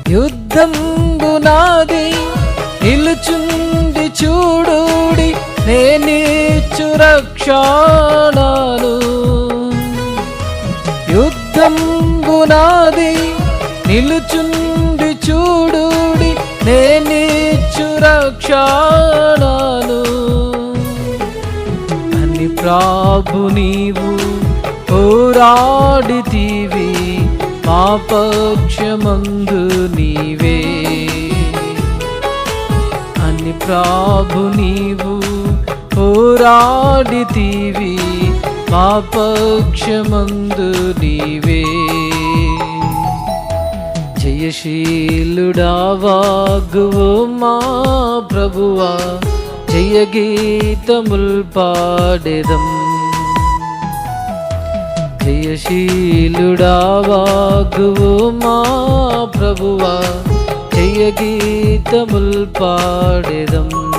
యుద్ధంబు నాది నిలుచుండి చూడుడి, నేనిచ్చు రక్షణను. యుద్ధంబు నాది నిలుచుండి చూడుడి, నేనిచ్చు రక్షణను. అని ప్రభు నీవు పోరాడితివి, మా పక్షమందు నీవే. అని ప్రభు నీవు పోరాడితివి, మా పక్షమందు నీవే. జయశీలుడా వాగ్గువో మా ప్రభువా, జయ గీతముల్ పాడెదం. జయశీలుడా వాగ్గువో మా ప్రభువా, జయ గీతముల్ పాడెదం.